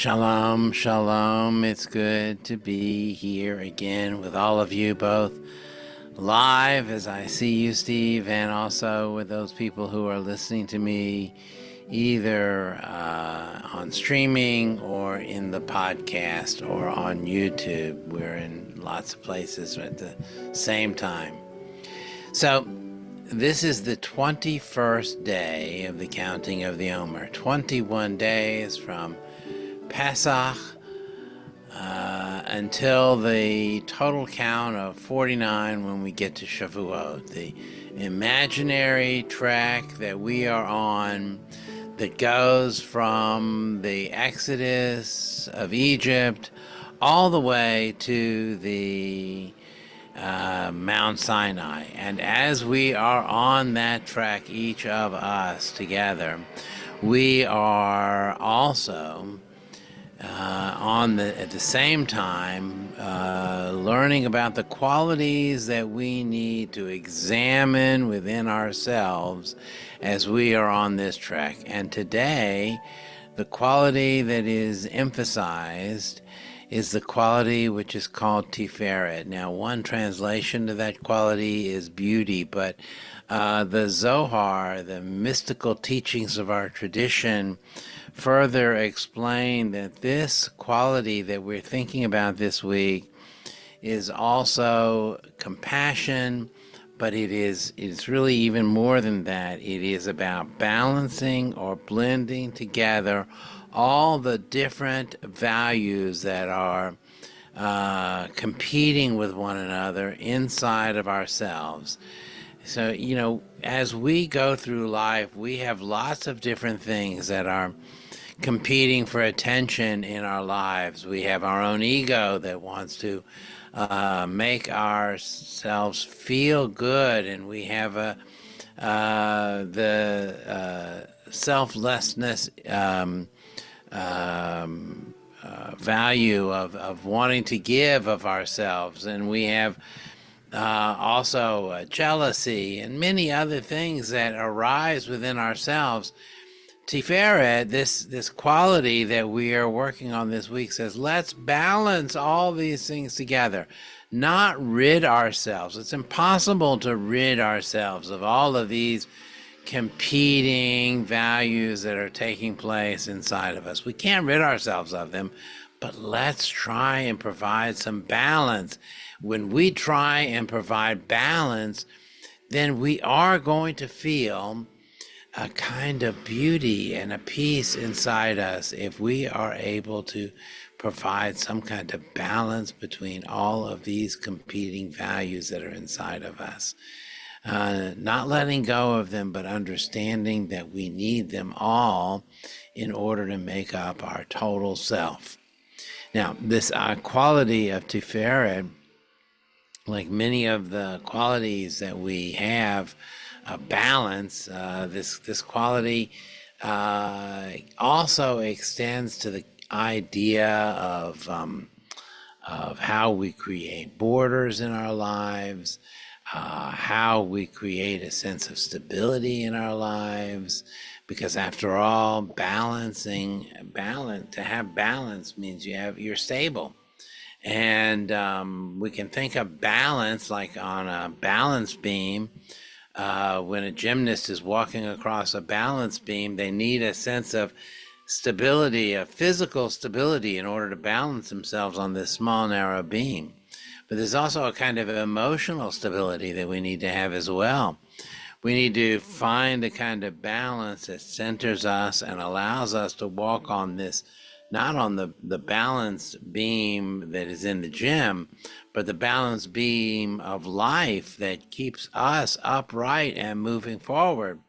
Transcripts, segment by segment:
Shalom, shalom. It's good to be here again with all of you, both live as I see you, Steve, and also with those people who are listening to me either on streaming or in the podcast or on YouTube. We're in lots of places at the same time. So, this is the 21st day of the counting of the Omer. 21 days from Pesach until the total count of 49 when we get to Shavuot, the imaginary track that we are on that goes from the Exodus of Egypt all the way to the Mount Sinai. And as we are on that track, each of us together, we are also at the same time learning about the qualities that we need to examine within ourselves as we are on this track. And today, the quality that is emphasized is the quality which is called Tiferet. Now, one translation to that quality is beauty, but the Zohar, the mystical teachings of our tradition, further explain that this quality that we're thinking about this week is also compassion, but it's really even more than that. It is about balancing or blending together all the different values that are competing with one another inside of ourselves. So, as we go through life, we have lots of different things that are competing for attention in our lives. We have our own ego that wants to make ourselves feel good, and we have the selflessness value of wanting to give of ourselves, and we have also jealousy and many other things that arise within ourselves. Tiferet, this quality that we are working on this week, says let's balance all these things together, not rid ourselves. It's impossible to rid ourselves of all of these competing values that are taking place inside of us. We can't rid ourselves of them, but let's try and provide some balance. When we try and provide balance, then we are going to feel a kind of beauty and a peace inside us if we are able to provide some kind of balance between all of these competing values that are inside of us. Not letting go of them, but understanding that we need them all in order to make up our total self. Now, this quality of Tiferet, like many of the qualities that we have, balance, this quality also extends to the idea of how we create borders in our lives, how we create a sense of stability in our lives, because after all, to have balance means you're stable. And we can think of balance like on a balance beam. When a gymnast is walking across a balance beam, they need a sense of stability, of physical stability, in order to balance themselves on this small, narrow beam. But there's also a kind of emotional stability that we need to have as well. We need to find a kind of balance that centers us and allows us to walk on this, not on the balance beam that is in the gym, but the balance beam of life that keeps us upright and moving forward,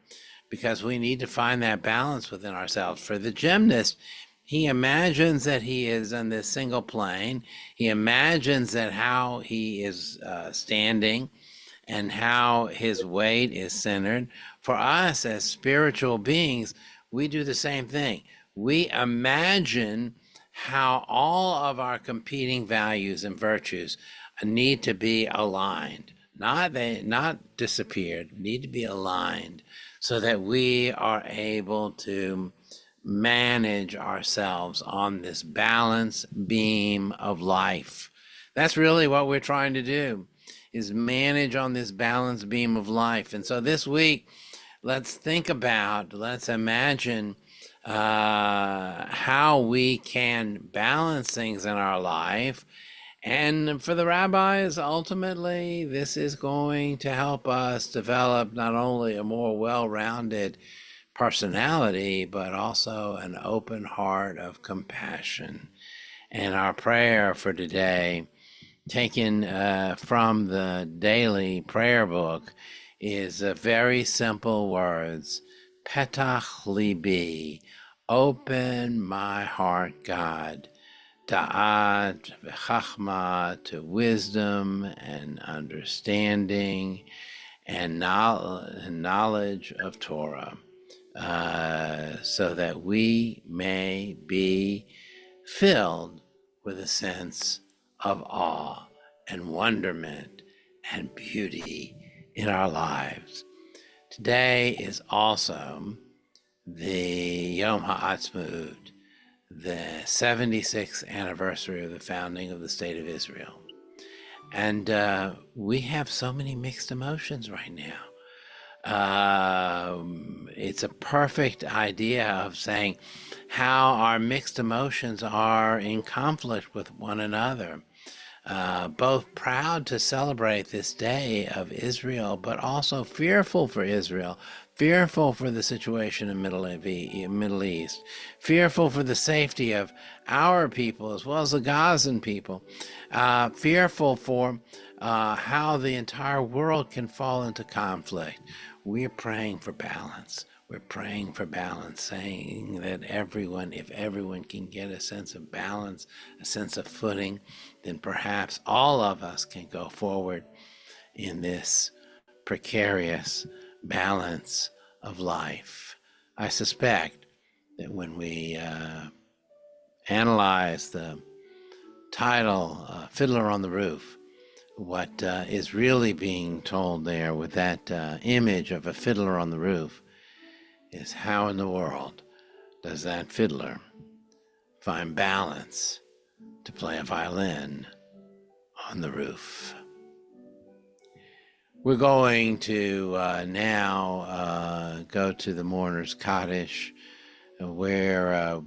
because we need to find that balance within ourselves. For the gymnast, he imagines that he is on this single plane. He imagines that how he is standing and how his weight is centered. For us as spiritual beings, we do the same thing. We imagine how all of our competing values and virtues need to be aligned, not disappeared, need to be aligned, so that we are able to manage ourselves on this balance beam of life. That's really what we're trying to do, is manage on this balance beam of life. And so this week, let's imagine how we can balance things in our life. And for the rabbis, ultimately, this is going to help us develop not only a more well-rounded personality, but also an open heart of compassion. And our prayer for today, taken from the daily prayer book, is very simple words: Petach libi, open my heart, God. Da'at v'chachma, to wisdom and understanding and knowledge of Torah, so that we may be filled with a sense of awe and wonderment and beauty in our lives. Today is also the Yom HaAtzmaut, the 76th anniversary of the founding of the State of Israel. And we have so many mixed emotions right now. It's a perfect idea of saying how our mixed emotions are in conflict with one another. Both proud to celebrate this day of Israel, but also fearful for Israel, fearful for the situation in Middle East, fearful for the safety of our people as well as the Gazan people, fearful for how the entire world can fall into conflict. We're praying for balance. We're praying for balance, saying that if everyone can get a sense of balance, a sense of footing, then perhaps all of us can go forward in this precarious balance of life. I suspect that when we analyze the title, Fiddler on the Roof, what is really being told there with that image of a fiddler on the roof is how in the world does that fiddler find balance to play a violin on the roof. We're going to now go to the mourner's Kaddish, where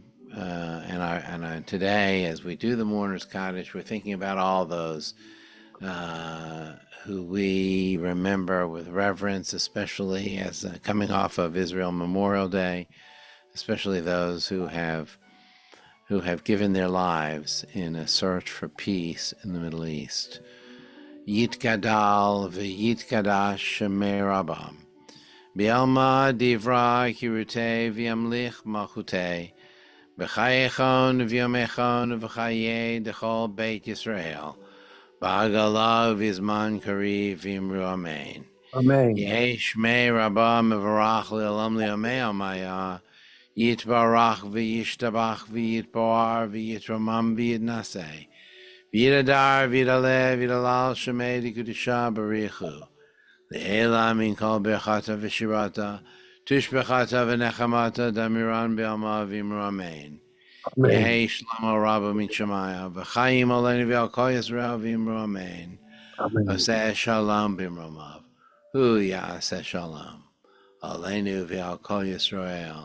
today, as we do the mourner's Kaddish, we're thinking about all those who we remember with reverence, especially as coming off of Israel Memorial Day, especially those who have given their lives in a search for peace in the Middle East. Yitgadal v'yitgadash shemei Rabbam, B'elma divra kirutei v'yamlich malchutei, B'chayechon v'yomechon v'chayei dechol Beit Yisrael, Ba'agala v'izman kariv v'imru amen. Amen. Yehi shmei Rabbah mevarach le'olam le'amei amaya, Yitbarach v'yishtabach v'yitboar v'yitramam v'yitnaseh, v'yidadar v'yidaleh v'yidalal shemei d'kedusha barichu, le'ela min kol berchata v'shirata, tushbechata v'nechamata damiran b'alma v'imru amen. Amen. Yehi shlomo rabba min shamaya, v'chayim olenu v'al kol Yisrael v'imru amen. Amen. Oseh shalom b'imromav, hu ya'aseh shalom, olenu v'al kol Yisrael